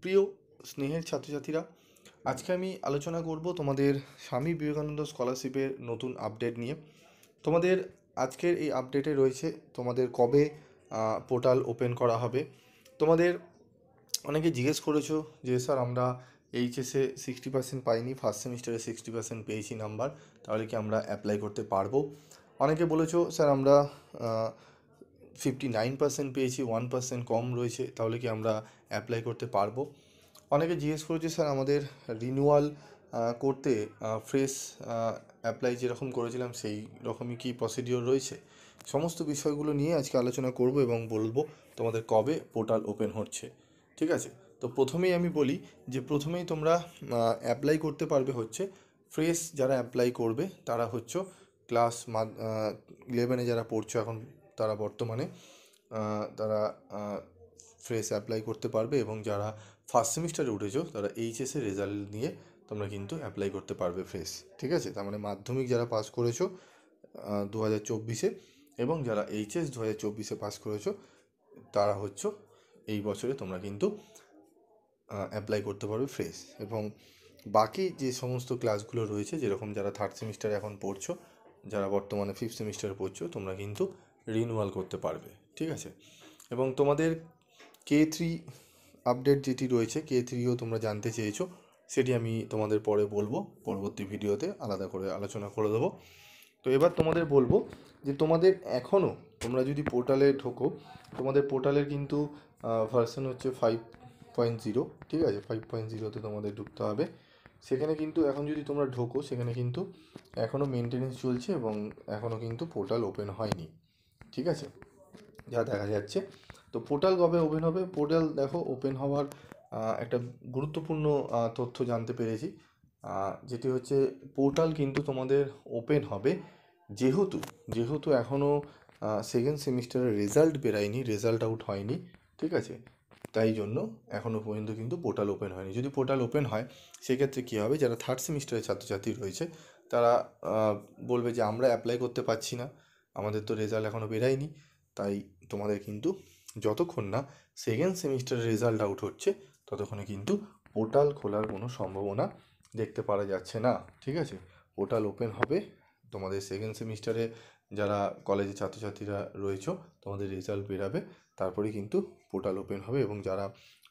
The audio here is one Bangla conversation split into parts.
প্রিয় স্নেহের ছাত্রছাত্রীরা, আজকে আমি আলোচনা করব তোমাদের স্বামী বিবেকানন্দ স্কলারশিপের নতুন আপডেট নিয়ে। তোমাদের আজকের এই আপডেটে রয়েছে তোমাদের কবে পোর্টাল ওপেন করা হবে। তোমাদের অনেকে জিজ্ঞেস করেছো যে স্যার আমরা এইচএসে 60% পাইনি, ফার্স্ট সেমিস্টারে 60% পেয়েছি নাম্বার, তাহলে কি আমরা অ্যাপ্লাই করতে পারবো? অনেকে বলেছো স্যার আমরা 59% পেয়েছি, 1% কম রয়েছে, তাহলে কি আমরা অ্যাপ্লাই করতে পারবো? অনেকে জিজ্ঞেস করেছে স্যার আমাদের রিনিউয়াল করতে ফ্রেশ অ্যাপ্লাই যেরকম করেছিলাম সেই রকমই কি প্রসিডিওর রয়েছে। সমস্ত বিষয়গুলো নিয়ে আজকে আলোচনা করব এবং বলবো তোমাদের কবে পোর্টাল ওপেন হচ্ছে। ঠিক আছে, তো প্রথমেই আমি বলি যে প্রথমেই তোমরা অ্যাপ্লাই করতে পারবে হচ্ছে ফ্রেশ। যারা অ্যাপ্লাই করবে তারা হচ্ছে ক্লাস 11-এ যারা পড়ছো এখন, তারা বর্তমানে তারা ফ্রেশ অ্যাপ্লাই করতে পারবে, এবং যারা ফার্স্ট সেমিস্টারে উঠেছো তারা এইচএসের রেজাল্ট নিয়ে তোমরা কিন্তু অ্যাপ্লাই করতে পারবে ফ্রেশ। ঠিক আছে, তার মানে মাধ্যমিক যারা পাস করেছো 2024-এ, এবং যারা এইচএস 2024-এ পাস করেছো তারা হচ্ছে এই বছরে তোমরা কিন্তু অ্যাপ্লাই করতে পারবে ফ্রেশ। এবং বাকি যে সমস্ত ক্লাসগুলো রয়েছে, যেরকম যারা থার্ড সেমিস্টারে এখন পড়ছো, যারা বর্তমানে ফিফথ সেমিস্টারে পড়ছো, তোমরা কিন্তু রিনিউয়াল করতে পারবে। ঠিক আছে, এবং তোমাদের K3 আপডেট যেটি রয়েছে, K3ও তোমরা জানতে চেয়েছো, সেটি আমি তোমাদের পরে বলবো, পরবর্তী ভিডিওতে আলাদা করে আলোচনা করে দেবো। তো এবার তোমাদের বলবো যে তোমাদের এখনও তোমরা যদি পোর্টালে ঢোকো, তোমাদের পোর্টালের কিন্তু ভার্সন হচ্ছে 5.0। ঠিক আছে, 5.0-তে তোমাদের ঢুকতে হবে। সেখানে কিন্তু এখন যদি তোমরা ঢোকো, সেখানে কিন্তু এখনও মেনটেনেন্স চলছে এবং এখনও কিন্তু পোর্টাল ওপেন হয়নি। ঠিক আছে, যা দেখা যাচ্ছে। তো পোর্টাল কবে ওপেন হবে? পোর্টাল দেখো ওপেন হওয়ার একটা গুরুত্বপূর্ণ তথ্য জানতে পেরেছি, যেটি হচ্ছে পোর্টাল কিন্তু তোমাদের ওপেন হবে যেহেতু যেহেতু এখনও সেকেন্ড সেমিস্টারের রেজাল্ট বেরায়নি, রেজাল্ট আউট হয়নি। ঠিক আছে, তাই জন্য এখনও পর্যন্ত কিন্তু পোর্টাল ওপেন হয়নি। যদি পোর্টাল ওপেন হয়, সেক্ষেত্রে কী হবে, যারা থার্ড সেমিস্টারের ছাত্রছাত্রী রয়েছে তারা বলবে যে আমরা অ্যাপ্লাই করতে পারছি না, আমাদের তো রেজাল্ট এখনও বেরায়নি। তাই তোমাদের কিন্তু যতক্ষণ না সেকেন্ড সেমিস্টারের রেজাল্ট আউট হচ্ছে, ততক্ষণে কিন্তু পোর্টাল খোলার কোনো সম্ভাবনা দেখতে পাওয়া যাচ্ছে না। ঠিক আছে, পোর্টাল ওপেন হবে তোমাদের সেকেন্ড সেমিস্টারে যারা কলেজের ছাত্রছাত্রীরা রয়েছে, তোমাদের রেজাল্ট বেরাবে, তারপরে কিন্তু পোর্টাল ওপেন হবে। এবং যারা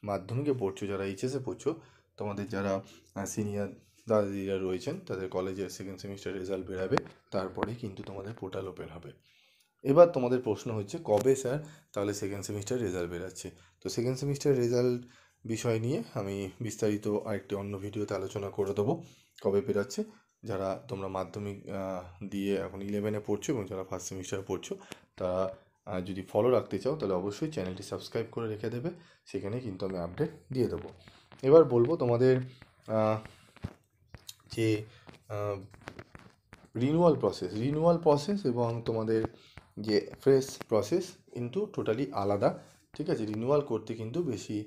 মাধ্যমিকে পড়ছো, যারা এইচএসে পড়ছো, তোমাদের যারা সিনিয়র দাদা দিদিরা রয়েছেন, তাদের কলেজের সেকেন্ড সেমিস্টার রেজাল্ট বেরাবে, তারপরেই কিন্তু তোমাদের পোর্টাল ওপেন হবে। এবার তোমাদের প্রশ্ন হচ্ছে কবে স্যার তাহলে সেকেন্ড সেমিস্টার রেজাল্ট বেরাচ্ছে? তো সেকেন্ড সেমিস্টার রেজাল্ট বিষয় নিয়ে আমি বিস্তারিত আরেকটি অন্য ভিডিওতে আলোচনা করে দেবো কবে বেরাচ্ছে। যারা তোমরা মাধ্যমিক দিয়ে এখন 11-এ পড়ছো এবং যারা ফার্স্ট সেমিস্টারে পড়ছো, তারা যদি ফলো রাখতে চাও তাহলে অবশ্যই চ্যানেলটি সাবস্ক্রাইব করে রেখে দেবে, সেখানে কিন্তু আমি আপডেট দিয়ে দেবো। এবার বলবো তোমাদের যে রিনিউয়াল প্রসেস এবং তোমাদের যে ফ্রেশ প্রসেস কিন্তু টোটালি আলাদা। ঠিক আছে, রিনিউয়াল করতে কিন্তু বেশি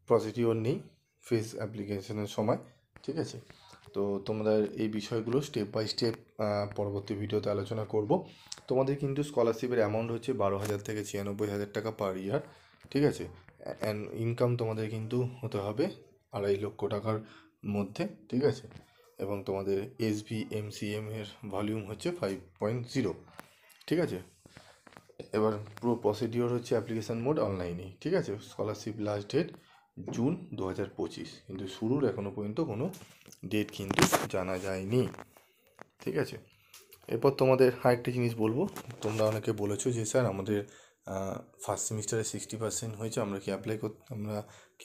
প্রসিডিওর নেই ফেস অ্যাপ্লিকেশনের সময়। ঠিক আছে, তো তোমাদের এই বিষয়গুলো স্টেপ বাই স্টেপ পরবর্তী ভিডিওতে আলোচনা করব। তোমাদের কিন্তু স্কলারশিপের অ্যামাউন্ট হচ্ছে 12,000 থেকে 96,000 টাকা পার ইয়ার। ঠিক আছে, অ্যান্ড ইনকাম তোমাদের কিন্তু হতে হবে 2.5 লক্ষ টাকার মধ্যে। ঠিক আছে, এবং তোমাদের SVMCM এর ভলিউম হচ্ছে 5.0। ঠিক আছে, এবার পুরো প্রসিডিওর হচ্ছে অ্যাপ্লিকেশান মোড অনলাইনে। ঠিক আছে, স্কলারশিপ লাস্ট ডেট জুন 2025, কিন্তু শুরুর এখনও পর্যন্ত কোনো ডেট কিন্তু জানা যায়নি। ঠিক আছে, এরপর তোমাদের আরেকটা জিনিস বলবো, তোমরা অনেকে বলেছো যে স্যার আমাদের ফার্স্ট সেমিস্টারে 60% হয়েছে, আমরা কি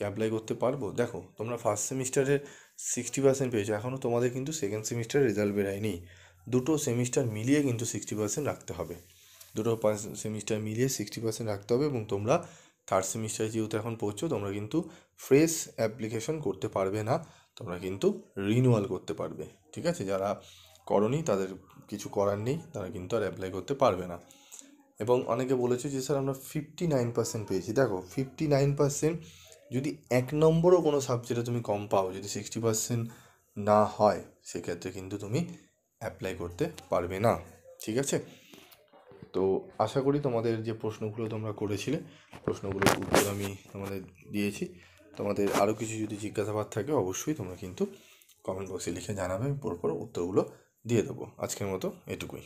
অ্যাপ্লাই করতে পারবো? দেখো, তোমরা ফার্স্ট সেমিস্টারে 60% পেয়েছো, এখনও তোমাদের কিন্তু সেকেন্ড সেমিস্টারের রেজাল্ট বেরায়নি। দুটো সেমিস্টার মিলিয়ে কিন্তু 60% রাখতে হবে, দুটো সেমিস্টার মিলিয়ে 60% রাখতে হবে। এবং তোমরা থার্ড সেমিস্টারে যেহেতু এখন পড়ছো, তোমরা কিন্তু ফ্রেশ অ্যাপ্লিকেশন করতে পারবে না, তোমরা কিন্তু রিনিউয়াল করতে পারবে। ঠিক আছে, যারা করনি তাদের কিছু করার নেই, তারা কিন্তু আর অ্যাপ্লাই করতে পারবে না। এবং অনেকে বলেছে যে স্যার আমরা 59% পেয়েছি। দেখো, 59% যদি 1 নম্বরও কোনো সাবজেক্টে তুমি কম পাও, যদি 60% না হয়, সেক্ষেত্রে কিন্তু তুমি অ্যাপ্লাই করতে পারবে না। ঠিক আছে, তো আশা করি তোমাদের যে প্রশ্নগুলো তোমরা করেছিলে প্রশ্নগুলোর উত্তর আমি তোমাদের দিয়েছি। তোমাদের আরও কিছু যদি জিজ্ঞাসাবাদ থাকে অবশ্যই তোমরা কিন্তু কমেন্ট বক্সে লিখে জানাবে, আমি পরপর উত্তরগুলো দিয়ে দেবো। আজকের মতো এটুকুই।